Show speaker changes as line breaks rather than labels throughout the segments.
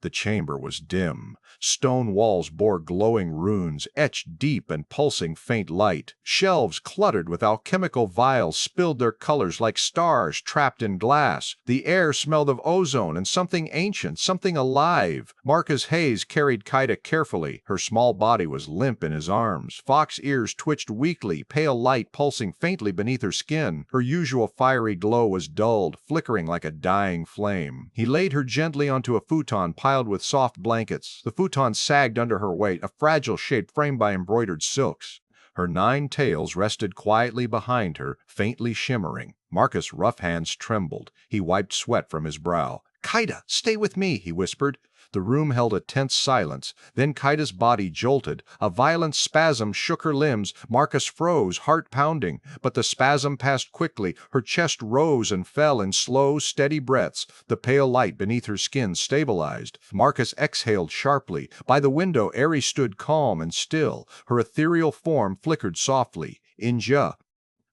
The chamber was dim. Stone walls bore glowing runes, etched deep and pulsing faint light. Shelves cluttered with alchemical vials spilled their colors like stars trapped in glass. The air smelled of ozone and something ancient, something alive. Marcus Hayes carried Kaida carefully. Her small body was limp in his arms. Fox ears twitched weakly, pale light pulsing faintly beneath her skin. Her usual fiery glow was dulled, flickering like a dying flame. He laid her gently onto a futon piled with soft blankets. The futon sagged under her weight, a fragile shape framed by embroidered silks. Her 9 tails rested quietly behind her, faintly shimmering. Marcus' rough hands trembled. He wiped sweat from his brow. "Kaida, stay with me," he whispered. The room held a tense silence. Then Kaida's body jolted. A violent spasm shook her limbs. Marcus froze, heart pounding. But the spasm passed quickly. Her chest rose and fell in slow, steady breaths. The pale light beneath her skin stabilized. Marcus exhaled sharply. By the window, Aerie stood calm and still. Her ethereal form flickered softly. Inja.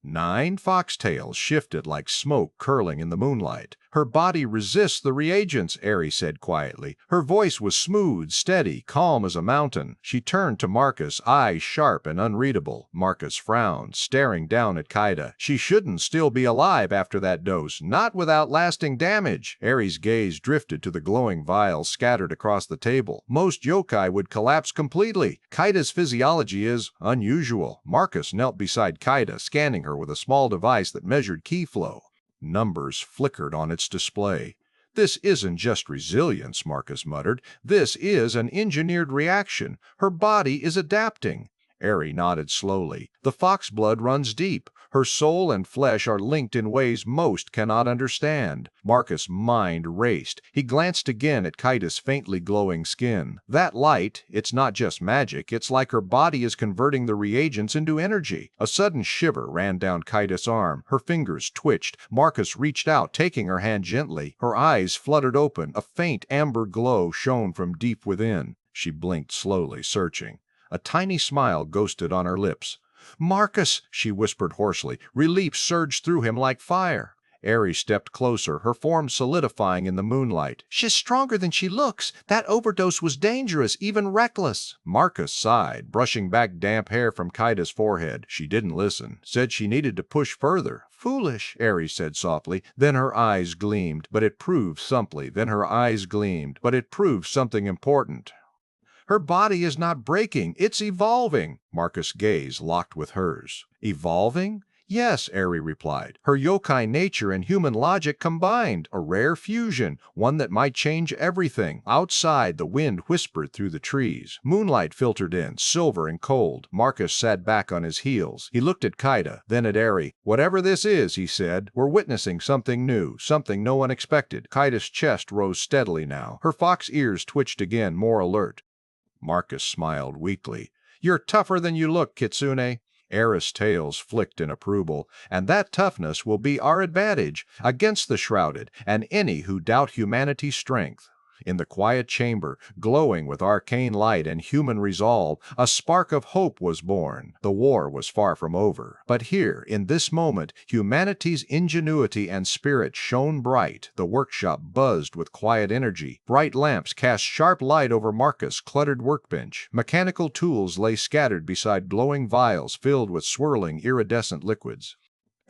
9 foxtails shifted like smoke curling in the moonlight. "Her body resists the reagents," Aerie said quietly. Her voice was smooth, steady, calm as a mountain. She turned to Marcus, eyes sharp and unreadable. Marcus frowned, staring down at Kaida. "She shouldn't still be alive after that dose, not without lasting damage." Aerie's gaze drifted to the glowing vials scattered across the table. "Most yokai would collapse completely. Kaida's physiology is unusual." Marcus knelt beside Kaida, scanning her with a small device that measured ki flow. Numbers flickered on its display. "This isn't just resilience," Marcus muttered. "This is an engineered reaction. Her body is adapting." Aerie nodded slowly. "The fox blood runs deep. Her soul and flesh are linked in ways most cannot understand." Marcus' mind raced. He glanced again at Kaida's faintly glowing skin. "That light, it's not just magic. It's like her body is converting the reagents into energy." A sudden shiver ran down Kaida's arm. Her fingers twitched. Marcus reached out, taking her hand gently. Her eyes fluttered open. A faint amber glow shone from deep within. She blinked slowly, searching. A tiny smile ghosted on her lips. "Marcus," she whispered hoarsely. Relief surged through him like fire. Aerie stepped closer, her form solidifying in the moonlight. "She's stronger than she looks. That overdose was dangerous, even reckless." Marcus sighed, brushing back damp hair from Kaida's forehead. She didn't listen. Said she needed to push further. "Foolish," Aerie said softly. Then her eyes gleamed, but it proved something. Then her eyes gleamed, but it proved something important. "Her body is not breaking, it's evolving." Marcus' gaze locked with hers. "Evolving?" "Yes," Aerie replied. "Her yokai nature and human logic combined. A rare fusion, one that might change everything." Outside, the wind whispered through the trees. Moonlight filtered in, silver and cold. Marcus sat back on his heels. He looked at Kaida, then at Aerie. "Whatever this is," he said, "we're witnessing something new, something no one expected." Kaida's chest rose steadily now. Her fox ears twitched again, more alert. Marcus smiled weakly. "You're tougher than you look, Kitsune." Aerie's tails flicked in approval. "And that toughness will be our advantage against the shrouded and any who doubt humanity's strength." In the quiet chamber, glowing with arcane light and human resolve, a spark of hope was born. The war was far from over. But here, in this moment, humanity's ingenuity and spirit shone bright. The workshop buzzed with quiet energy. Bright lamps cast sharp light over Marcus' cluttered workbench. Mechanical tools lay scattered beside glowing vials filled with swirling iridescent liquids.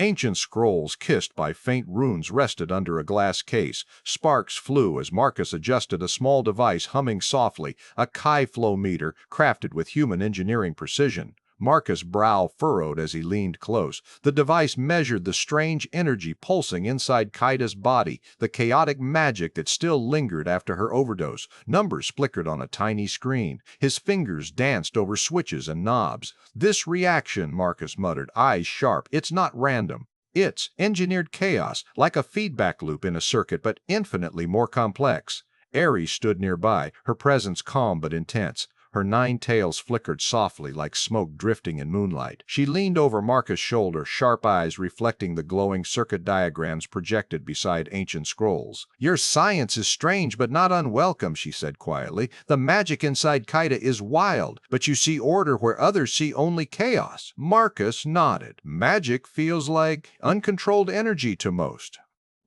Ancient scrolls kissed by faint runes rested under a glass case. Sparks flew as Marcus adjusted a small device humming softly, a chi flow meter crafted with human engineering precision. Marcus' brow furrowed as he leaned close. The device measured the strange energy pulsing inside Kaida's body, the chaotic magic that still lingered after her overdose. Numbers flickered on a tiny screen. His fingers danced over switches and knobs. "This reaction," Marcus muttered, eyes sharp, "it's not random. It's engineered chaos, like a feedback loop in a circuit, but infinitely more complex." Aerie stood nearby, her presence calm but intense. Her 9 tails flickered softly like smoke drifting in moonlight. She leaned over Marcus' shoulder, sharp eyes reflecting the glowing circuit diagrams projected beside ancient scrolls. "Your science is strange but not unwelcome," she said quietly. "The magic inside Kaida is wild, but you see order where others see only chaos." Marcus nodded. "Magic feels like uncontrolled energy to most."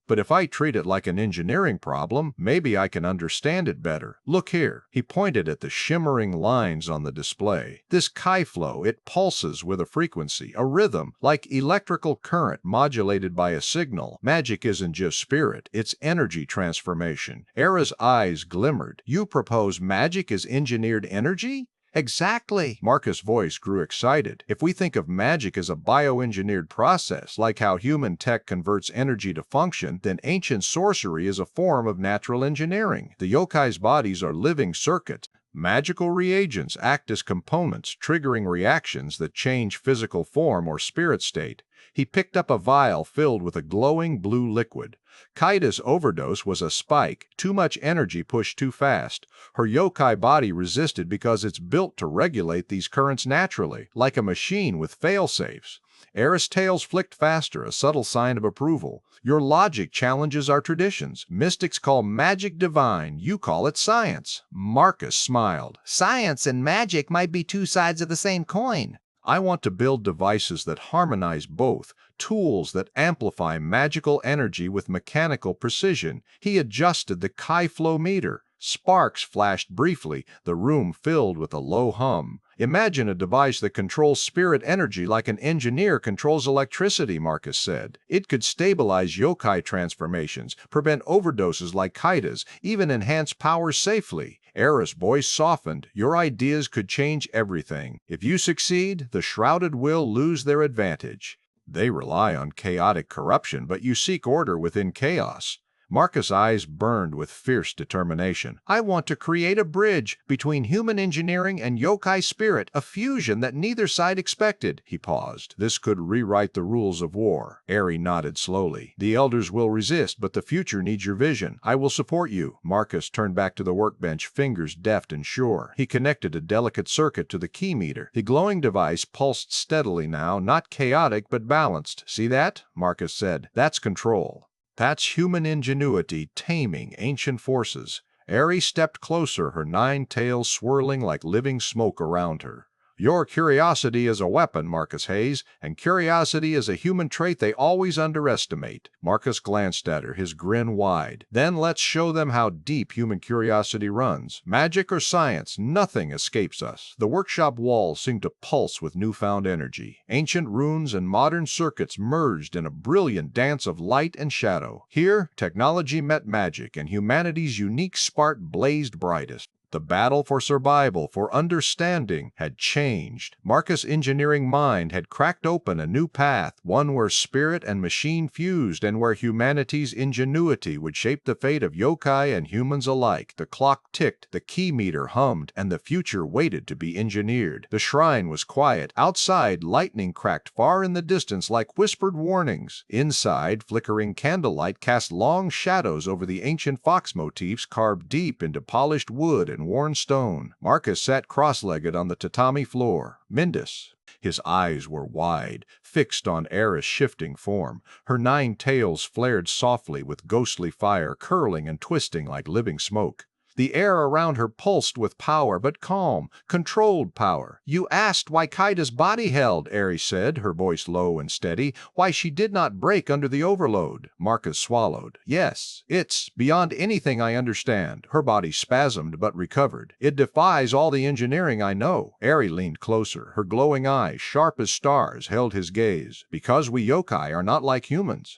But if I treat it like an engineering problem, maybe I can understand it better. Look here. He pointed at the shimmering lines on the display. This chi flow, it pulses with a frequency, a rhythm, like electrical current modulated by a signal. Magic isn't just spirit, it's energy transformation. Era's eyes glimmered. You propose magic is engineered energy? Exactly. Marcus' voice grew excited. If we think of magic as a bioengineered process, like how human tech converts energy to function, then ancient sorcery is a form of natural engineering. The yokai's bodies are living circuits. Magical reagents act as components, triggering reactions that change physical form or spirit state. He picked up a vial filled with a glowing blue liquid. Kaida's overdose was a spike, too much energy pushed too fast. Her yokai body resisted because it's built to regulate these currents naturally, like a machine with fail-safes. Era's tails flicked faster, a subtle sign of approval. Your logic challenges our traditions. Mystics call magic divine, you call it science. Marcus smiled. Science and magic might be two sides of the same coin. I want to build devices that harmonize both, tools that amplify magical energy with mechanical precision. He adjusted the chi flow meter. Sparks flashed briefly, the room filled with a low hum. Imagine a device that controls spirit energy like an engineer controls electricity, Marcus said. It could stabilize yokai transformations, prevent overdoses like Kaida's, even enhance power safely. Era's voice softened. Your ideas could change everything. If you succeed, the shrouded will lose their advantage. They rely on chaotic corruption, but you seek order within chaos. Marcus' eyes burned with fierce determination. I want to create a bridge between human engineering and yokai spirit, a fusion that neither side expected. He paused. This could rewrite the rules of war. Eri nodded slowly. The elders will resist, but the future needs your vision. I will support you. Marcus turned back to the workbench, fingers deft and sure. He connected a delicate circuit to the key meter. The glowing device pulsed steadily now, not chaotic but balanced. See that? Marcus said. That's control. That's human ingenuity taming ancient forces. Eri stepped closer, her 9 tails swirling like living smoke around her. Your curiosity is a weapon, Marcus Hayes, and curiosity is a human trait they always underestimate. Marcus glanced at her, his grin wide. Then let's show them how deep human curiosity runs. Magic or science, nothing escapes us. The workshop walls seemed to pulse with newfound energy. Ancient runes and modern circuits merged in a brilliant dance of light and shadow. Here, technology met magic, and humanity's unique spark blazed brightest. The battle for survival, for understanding, had changed. Marcus' engineering mind had cracked open a new path, one where spirit and machine fused and where humanity's ingenuity would shape the fate of yokai and humans alike. The clock ticked, the key meter hummed, and the future waited to be engineered. The shrine was quiet. Outside, lightning cracked far in the distance like whispered warnings. Inside, flickering candlelight cast long shadows over the ancient fox motifs carved deep into polished wood and worn stone. Marcus sat cross-legged on the tatami floor. Mindus. His eyes were wide, fixed on Era's shifting form. Her 9 tails flared softly with ghostly fire, curling and twisting like living smoke. The air around her pulsed with power, but calm, controlled power. You asked why Kaida's body held, Eri said, her voice low and steady, why she did not break under the overload. Marcus swallowed. Yes, it's beyond anything I understand. Her body spasmed but recovered. It defies all the engineering I know. Eri leaned closer. Her glowing eyes, sharp as stars, held his gaze. Because we yokai are not like humans.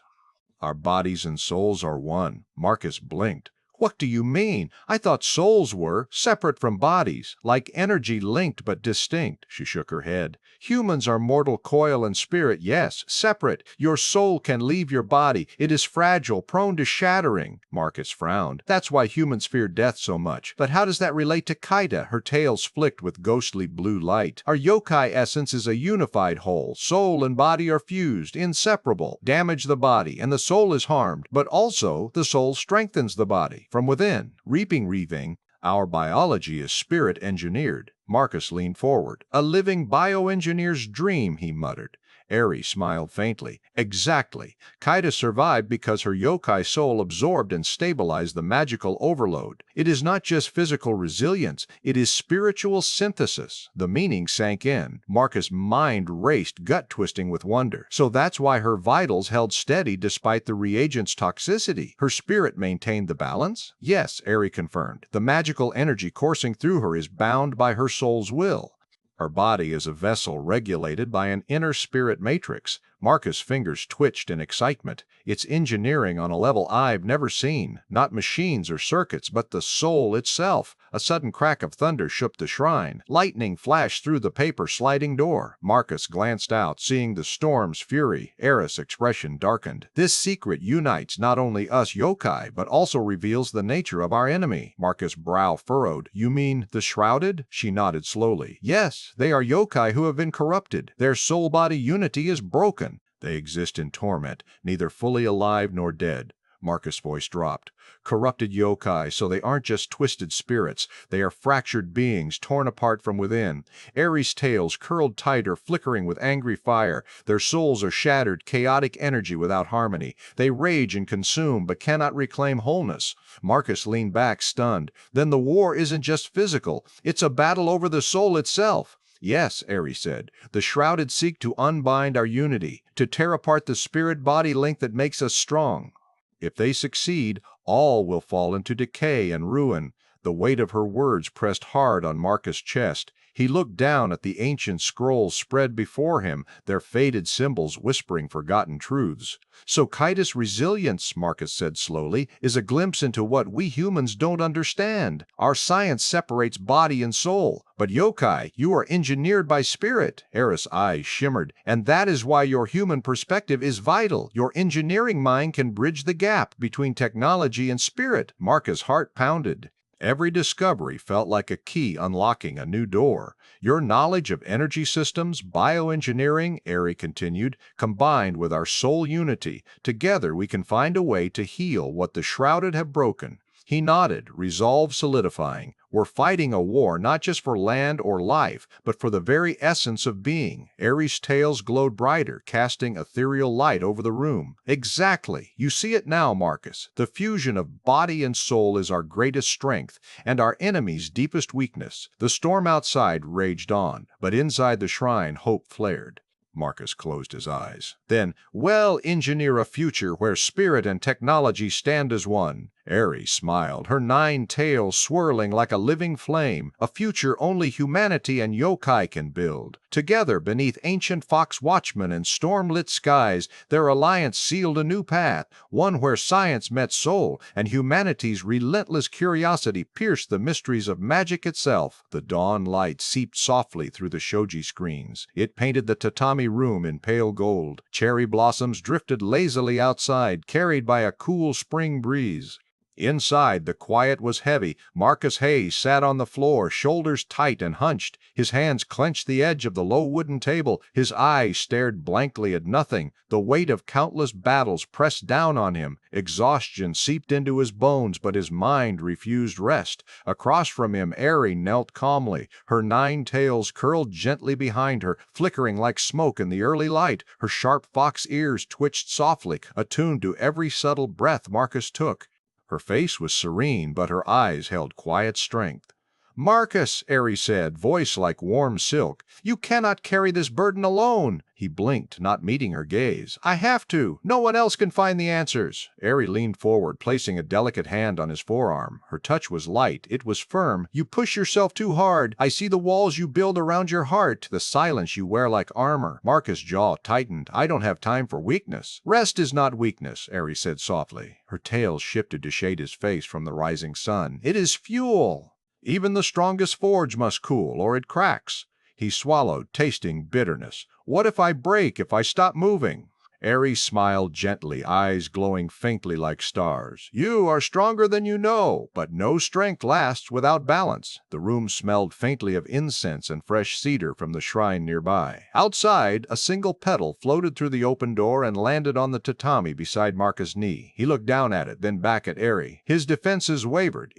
Our bodies and souls are one. Marcus blinked. What do you mean? I thought souls were separate from bodies, like energy linked but distinct. She shook her head. Humans are mortal coil and spirit, yes, separate. Your soul can leave your body. It is fragile, prone to shattering. Marcus frowned. That's why humans fear death so much. But how does that relate to Kaida? Her tails flicked with ghostly blue light. Our yokai essence is a unified whole. Soul and body are fused, inseparable. Damage the body, and the soul is harmed. But also, the soul strengthens the body. From within, reaping, our biology is spirit engineered. Marcus leaned forward. A living bioengineer's dream, he muttered. Eri smiled faintly. Exactly. Kaida survived because her yokai soul absorbed and stabilized the magical overload. It is not just physical resilience, it is spiritual synthesis. The meaning sank in. Marcus' mind raced, gut-twisting with wonder. So that's why her vitals held steady despite the reagent's toxicity. Her spirit maintained the balance? Yes, Eri confirmed. The magical energy coursing through her is bound by her soul's will. Her body is a vessel regulated by an inner spirit matrix. Marcus' fingers twitched in excitement. It's engineering on a level I've never seen. Not machines or circuits, but the soul itself. A sudden crack of thunder shook the shrine. Lightning flashed through the paper sliding door. Marcus glanced out, seeing the storm's fury. Eris' expression darkened. This secret unites not only us yokai, but also reveals the nature of our enemy. Marcus' brow furrowed. You mean the shrouded? She nodded slowly. Yes, they are yokai who have been corrupted. Their soul-body unity is broken. They exist in torment, neither fully alive nor dead. Marcus' voice dropped. Corrupted yokai, so they aren't just twisted spirits. They are fractured beings, torn apart from within. Ares' tails curled tighter, flickering with angry fire. Their souls are shattered, chaotic energy without harmony. They rage and consume, but cannot reclaim wholeness. Marcus leaned back, stunned. Then the war isn't just physical. It's a battle over the soul itself. Yes, Ares said, the shrouded seek to unbind our unity, to tear apart the spirit-body link that makes us strong. If they succeed, all will fall into decay and ruin. The weight of her words pressed hard on Marcus' chest. He looked down at the ancient scrolls spread before him, their faded symbols whispering forgotten truths. So Kaida's resilience, Marcus said slowly, is a glimpse into what we humans don't understand. Our science separates body and soul. But yokai, you are engineered by spirit. Eris' eyes shimmered. And that is why your human perspective is vital. Your engineering mind can bridge the gap between technology and spirit. Marcus' heart pounded. Every discovery felt like a key unlocking a new door. Your knowledge of energy systems, bioengineering, Eri continued, combined with our soul unity, together we can find a way to heal what the shrouded have broken. He nodded, resolve solidifying. We're fighting a war not just for land or life, but for the very essence of being. Ares' tails glowed brighter, casting ethereal light over the room. Exactly. You see it now, Marcus. The fusion of body and soul is our greatest strength, and our enemy's deepest weakness. The storm outside raged on, but inside the shrine hope flared. Marcus closed his eyes. Then, well, engineer a future where spirit and technology stand as one. Ares smiled, her 9 tails swirling like a living flame, a future only humanity and yokai can build. Together, beneath ancient fox watchmen and storm-lit skies, their alliance sealed a new path, one where science met soul, and humanity's relentless curiosity pierced the mysteries of magic itself. The dawn light seeped softly through the shoji screens. It painted the tatami room in pale gold. Cherry blossoms drifted lazily outside, carried by a cool spring breeze. Inside, the quiet was heavy. Marcus Hayes sat on the floor, shoulders tight and hunched. His hands clenched the edge of the low wooden table. His eyes stared blankly at nothing. The weight of countless battles pressed down on him. Exhaustion seeped into his bones, but his mind refused rest. Across from him, Eri knelt calmly. Her 9 tails curled gently behind her, flickering like smoke in the early light. Her sharp fox ears twitched softly, attuned to every subtle breath Marcus took. Her face was serene, but her eyes held quiet strength. Marcus, Ares said, voice like warm silk, you cannot carry this burden alone. He blinked, not meeting her gaze. I have to. No one else can find the answers. Ares leaned forward, placing a delicate hand on his forearm. Her touch was light. It was firm. You push yourself too hard. I see the walls you build around your heart, the silence you wear like armor. Marcus' jaw tightened. I don't have time for weakness. Rest is not weakness, Ares said softly. Her tail shifted to shade his face from the rising sun. It is fuel. Even the strongest forge must cool, or it cracks. He swallowed, tasting bitterness. What if I break, if I stop moving? Ares smiled gently, eyes glowing faintly like stars. You are stronger than you know, but no strength lasts without balance. The room smelled faintly of incense and fresh cedar from the shrine nearby. Outside, a single petal floated through the open door and landed on the tatami beside Marcus' knee. He looked down at it, then back at Ares. His defenses wavered.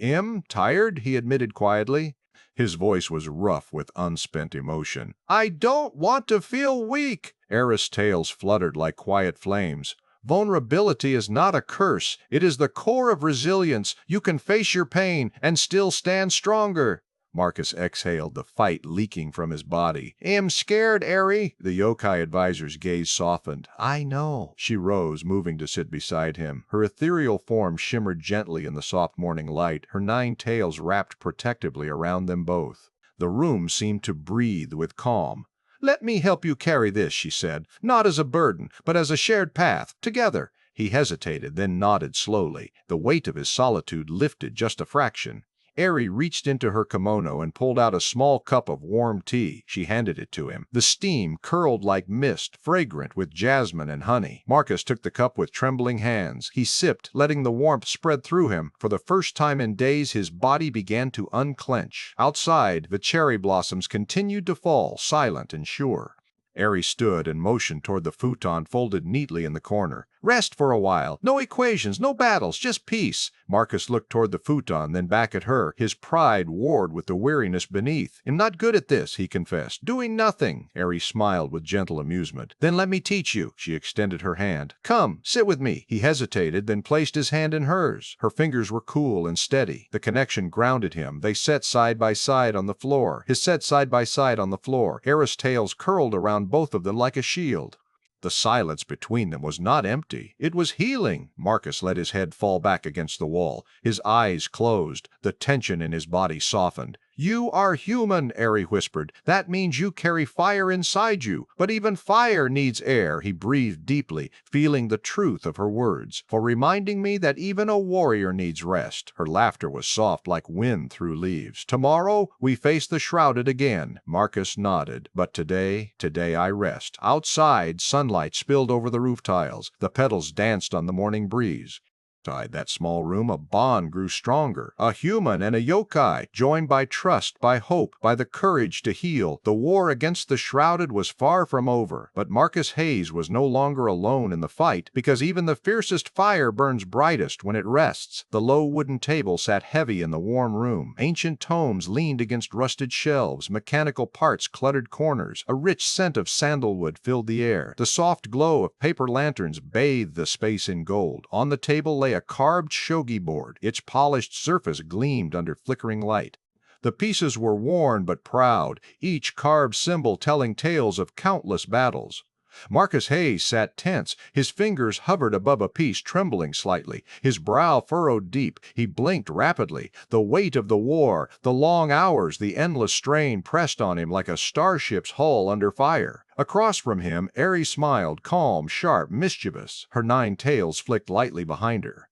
Tired? He admitted quietly. His voice was rough with unspent emotion. "I don't want to feel weak." Eris' tails fluttered like quiet flames. "Vulnerability is not a curse. It is the core of resilience. You can face your pain and still stand stronger." Marcus exhaled, the fight leaking from his body. "I'm scared, Eri." The yokai advisor's gaze softened. "I know." She rose, moving to sit beside him. Her ethereal form shimmered gently in the soft morning light, her 9 tails wrapped protectively around them both. The room seemed to breathe with calm. "Let me help you carry this," she said, "not as a burden, but as a shared path, together." He hesitated, then nodded slowly. The weight of his solitude lifted just a fraction. Eri reached into her kimono and pulled out a small cup of warm tea. She handed it to him. The steam curled like mist, fragrant with jasmine and honey. Marcus took the cup with trembling hands. He sipped, letting the warmth spread through him. For the first time in days, his body began to unclench. Outside, the cherry blossoms continued to fall, silent and sure. Eri stood and motioned toward the futon folded neatly in the corner. "Rest for a while. No equations, no battles, just peace." Marcus looked toward the futon, then back at her. His pride warred with the weariness beneath. "I'm not good at this," he confessed. "Doing nothing." Eri smiled with gentle amusement. "Then let me teach you." She extended her hand. "Come, sit with me." He hesitated, then placed his hand in hers. Her fingers were cool and steady. The connection grounded him. They sat side by side on the floor. Eris' tails curled around both of them like a shield. The silence between them was not empty. It was healing. Marcus let his head fall back against the wall. His eyes closed. The tension in his body softened. "You are human," Eri whispered. "That means you carry fire inside you. But even fire needs air." He breathed deeply, feeling the truth of her words. "For reminding me that even a warrior needs rest." Her laughter was soft like wind through leaves. "Tomorrow, we face the shrouded again." Marcus nodded. "But today I rest." Outside, sunlight spilled over the roof tiles. The petals danced on the morning breeze. Inside that small room, a bond grew stronger. A human and a yokai, joined by trust, by hope, by the courage to heal. The war against the shrouded was far from over. But Marcus Hayes was no longer alone in the fight, because even the fiercest fire burns brightest when it rests. The low wooden table sat heavy in the warm room. Ancient tomes leaned against rusted shelves. Mechanical parts cluttered corners. A rich scent of sandalwood filled the air. The soft glow of paper lanterns bathed the space in gold. On the table lay a carved shogi board. Its polished surface gleamed under flickering light. The pieces were worn but proud, each carved symbol telling tales of countless battles. Marcus Hayes sat tense. His fingers hovered above a piece, trembling slightly. His brow furrowed deep. He blinked rapidly. The weight of the war, the long hours, the endless strain pressed on him like a starship's hull under fire. Across from him, Eri smiled, calm, sharp, mischievous. Her 9 tails flicked lightly behind her.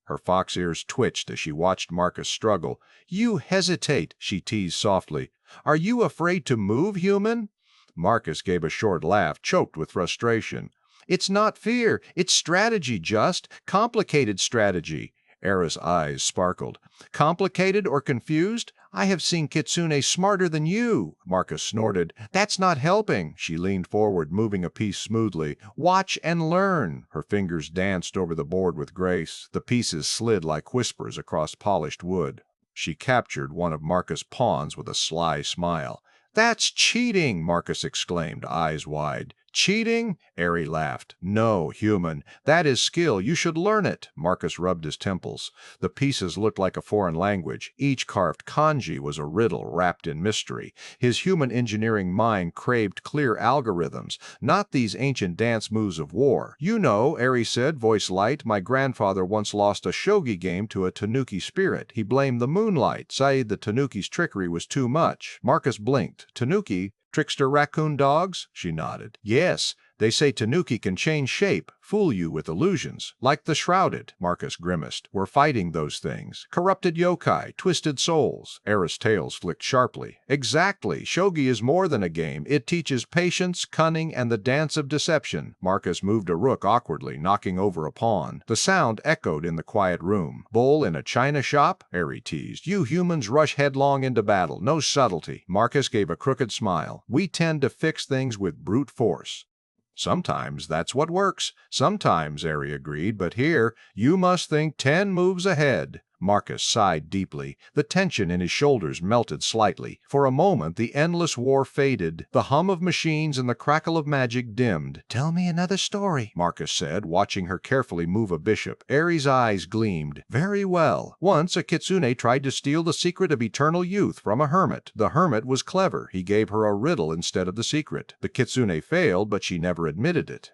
Her fox ears twitched as she watched Marcus struggle. "You hesitate," she teased softly. "Are you afraid to move, human?" Marcus gave a short laugh, choked with frustration. "It's not fear, it's strategy, just complicated strategy." Era's eyes sparkled. "Complicated or confused? I have seen Kitsune smarter than you." Marcus snorted. "That's not helping." She leaned forward, moving a piece smoothly. "Watch and learn." Her fingers danced over the board with grace. The pieces slid like whispers across polished wood. She captured one of Marcus' pawns with a sly smile. "That's cheating!" Marcus exclaimed, eyes wide. "Cheating?" Eri laughed. "No, human. That is skill. You should learn it." Marcus rubbed his temples. The pieces looked like a foreign language. Each carved kanji was a riddle wrapped in mystery. His human engineering mind craved clear algorithms, not these ancient dance moves of war. "You know," Eri said, voice light, "my grandfather once lost a shogi game to a tanuki spirit. He blamed the moonlight, said the tanuki's trickery was too much." Marcus blinked. "Tanuki? Trickster raccoon dogs?" She nodded. "Yes, they say tanuki can change shape, fool you with illusions. Like the shrouded." Marcus grimaced. "We're fighting those things. Corrupted yokai, twisted souls." Era's tails flicked sharply. "Exactly. Shogi is more than a game. It teaches patience, cunning, and the dance of deception." Marcus moved a rook awkwardly, knocking over a pawn. The sound echoed in the quiet room. "Bull in a china shop?" Eri teased. "You humans rush headlong into battle. No subtlety." Marcus gave a crooked smile. "We tend to fix things with brute force." "Sometimes that's what works." "Sometimes," Eri agreed, "but here, you must think 10 moves ahead." Marcus sighed deeply. The tension in his shoulders melted slightly. For a moment, the endless war faded. The hum of machines and the crackle of magic dimmed. "Tell me another story," Marcus said, watching her carefully move a bishop. Aries' eyes gleamed. "Very well. Once a kitsune tried to steal the secret of eternal youth from a hermit. The hermit was clever. He gave her a riddle instead of the secret. The kitsune failed, but she never admitted it.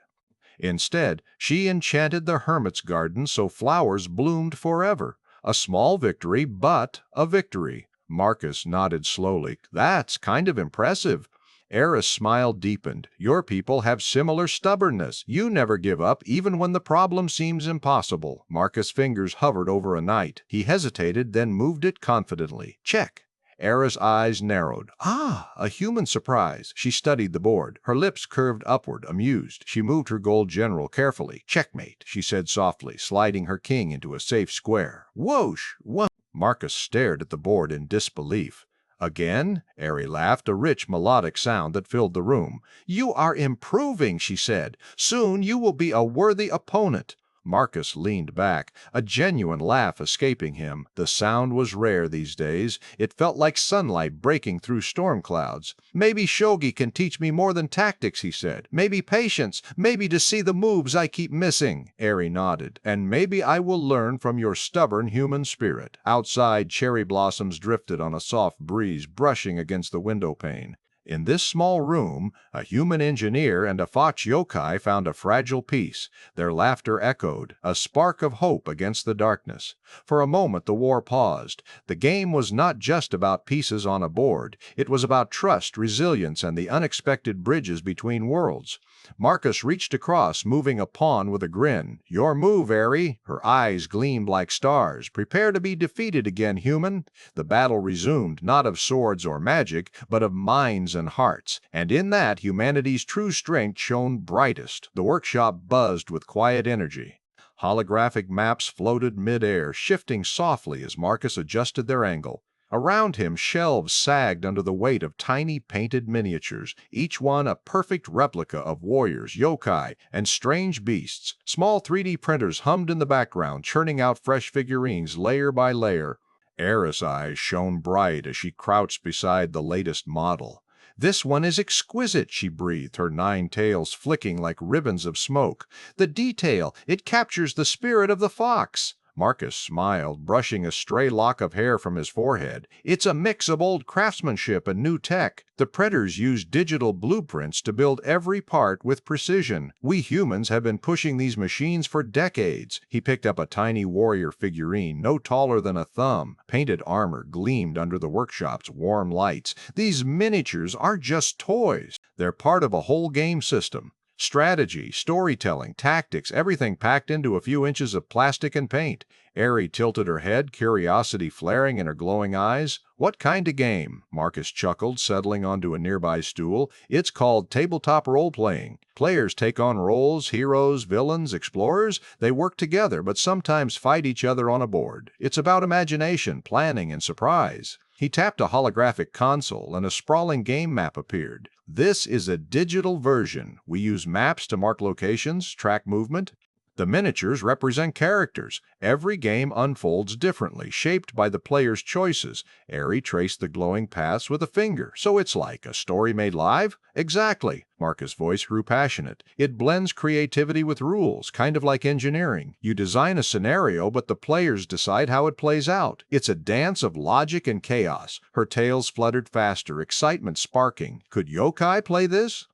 Instead, she enchanted the hermit's garden so flowers bloomed forever. A small victory, but a victory." Marcus nodded slowly. "That's kind of impressive." Eris' smile deepened. "Your people have similar stubbornness. You never give up, even when the problem seems impossible." Marcus' fingers hovered over a knight. He hesitated, then moved it confidently. "Check." Eris' eyes narrowed. "Ah, a human surprise." She studied the board. Her lips curved upward, amused. She moved her gold general carefully. "Checkmate," she said softly, sliding her king into a safe square. "Whoosh! Whoa!" Marcus stared at the board in disbelief. "Again?" Eri laughed, a rich melodic sound that filled the room. "You are improving," she said. "Soon you will be a worthy opponent." Marcus leaned back, a genuine laugh escaping him. The sound was rare these days. It felt like sunlight breaking through storm clouds. "Maybe shogi can teach me more than tactics," he said. "Maybe patience, maybe to see the moves I keep missing." Eri nodded. "And maybe I will learn from your stubborn human spirit." Outside, cherry blossoms drifted on a soft breeze brushing against the window pane. In this small room, a human engineer and a fox yokai found a fragile peace. Their laughter echoed, a spark of hope against the darkness. For a moment the war paused. The game was not just about pieces on a board. It was about trust, resilience, and the unexpected bridges between worlds. Marcus reached across, moving a pawn with a grin. "Your move, Eri." Her eyes gleamed like stars. "Prepare to be defeated again, human." The battle resumed, not of swords or magic, but of minds and hearts. And in that, humanity's true strength shone brightest. The workshop buzzed with quiet energy. Holographic maps floated mid-air, shifting softly as Marcus adjusted their angle. Around him, shelves sagged under the weight of tiny painted miniatures, each one a perfect replica of warriors, yokai, and strange beasts. Small 3D printers hummed in the background, churning out fresh figurines layer by layer. Eris' eyes shone bright as she crouched beside the latest model. "This one is exquisite," she breathed, her 9 tails flicking like ribbons of smoke. "The detail, it captures the spirit of the fox." Marcus smiled, brushing a stray lock of hair from his forehead. "It's a mix of old craftsmanship and new tech. The predators use digital blueprints to build every part with precision. We humans have been pushing these machines for decades." He picked up a tiny warrior figurine, no taller than a thumb. Painted armor gleamed under the workshop's warm lights. "These miniatures aren't just toys. They're part of a whole game system. Strategy, storytelling, tactics, everything packed into a few inches of plastic and paint." Eri tilted her head, curiosity flaring in her glowing eyes. "What kind of game?" Marcus chuckled, settling onto a nearby stool. "It's called tabletop role-playing. Players take on roles, heroes, villains, explorers. They work together, but sometimes fight each other on a board. It's about imagination, planning, and surprise." He tapped a holographic console, and a sprawling game map appeared. "This is a digital version. We use maps to mark locations, track movement. The miniatures represent characters. Every game unfolds differently, shaped by the player's choices." Eri traced the glowing paths with a finger. "So it's like a story made live?" "Exactly." Marcus' voice grew passionate. "It blends creativity with rules, kind of like engineering. You design a scenario, but the players decide how it plays out. It's a dance of logic and chaos." Her tails fluttered faster, excitement sparking. "Could yokai play this?"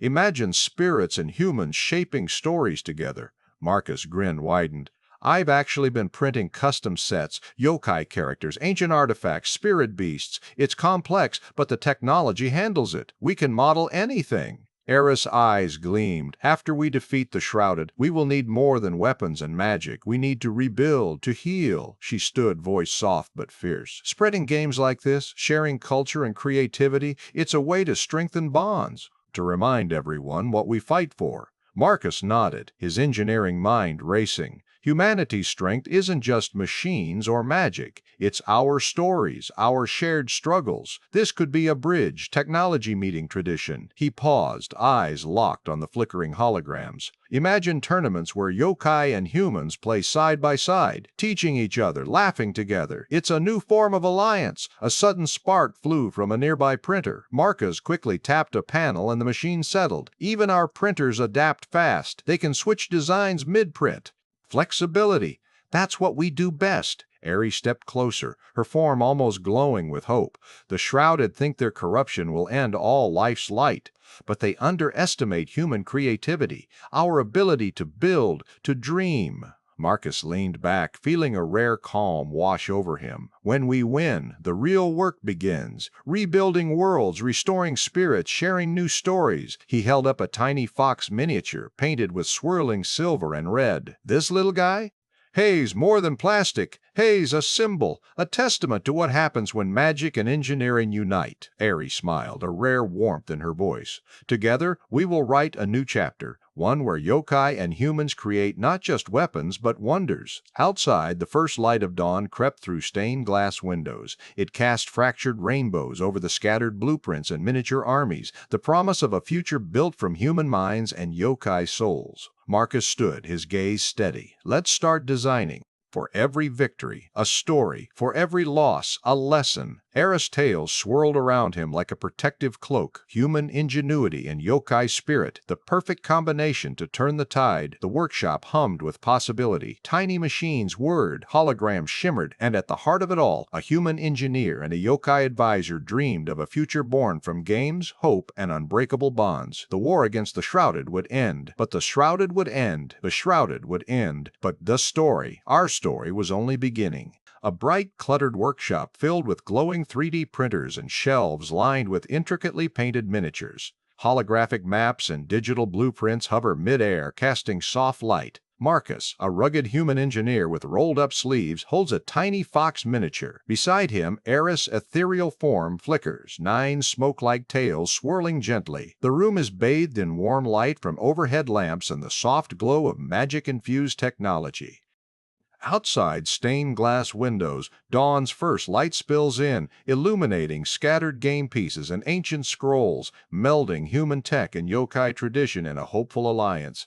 "Imagine spirits and humans shaping stories together." Marcus' grin widened. "I've actually been printing custom sets, yokai characters, ancient artifacts, spirit beasts. It's complex, but the technology handles it. We can model anything." Eris' eyes gleamed. "After we defeat the Shrouded, we will need more than weapons and magic. We need to rebuild, to heal." She stood, voice soft but fierce. "Spreading games like this, sharing culture and creativity, it's a way to strengthen bonds, to remind everyone what we fight for." Marcus nodded, his engineering mind racing. Humanity's strength isn't just machines or magic. It's our stories, our shared struggles. This could be a bridge, technology meeting tradition. He paused, eyes locked on the flickering holograms. Imagine tournaments where yokai and humans play side by side, teaching each other, laughing together. It's a new form of alliance. A sudden spark flew from a nearby printer. Marcus quickly tapped a panel and the machine settled. Even our printers adapt fast. They can switch designs mid-print. Flexibility. That's what we do best. Ari stepped closer, her form almost glowing with hope. The shrouded think their corruption will end all life's light, but they underestimate human creativity, our ability to build, to dream. Marcus leaned back, feeling a rare calm wash over him. When we win, the real work begins. Rebuilding worlds, restoring spirits, sharing new stories. He held up a tiny fox miniature, painted with swirling silver and red. This little guy? Hay's more than plastic. Hay's a symbol, a testament to what happens when magic and engineering unite. Ari smiled, a rare warmth in her voice. Together, we will write a new chapter, one where yokai and humans create not just weapons but wonders. Outside, the first light of dawn crept through stained glass windows. It cast fractured rainbows over the scattered blueprints and miniature armies, the promise of a future built from human minds and yokai souls. Marcus stood, his gaze steady. Let's start designing. For every victory, a story. For every loss, a lesson. Era's tales swirled around him like a protective cloak. Human ingenuity and yokai spirit, the perfect combination to turn the tide. The workshop hummed with possibility. Tiny machines whirred, holograms shimmered, and at the heart of it all, a human engineer and a yokai advisor dreamed of a future born from games, hope, and unbreakable bonds. The war against the Shrouded would end, but the Shrouded would end. The Shrouded would end, but the story, our story, was only beginning. A bright, cluttered workshop filled with glowing 3D printers and shelves lined with intricately painted miniatures. Holographic maps and digital blueprints hover mid-air, casting soft light. Marcus, a rugged human engineer with rolled-up sleeves, holds a tiny fox miniature. Beside him, Eris' ethereal form flickers, 9 smoke-like tails swirling gently. The room is bathed in warm light from overhead lamps and the soft glow of magic-infused technology. Outside stained glass windows, dawn's first light spills in, illuminating scattered game pieces and ancient scrolls, melding human tech and yokai tradition in a hopeful alliance.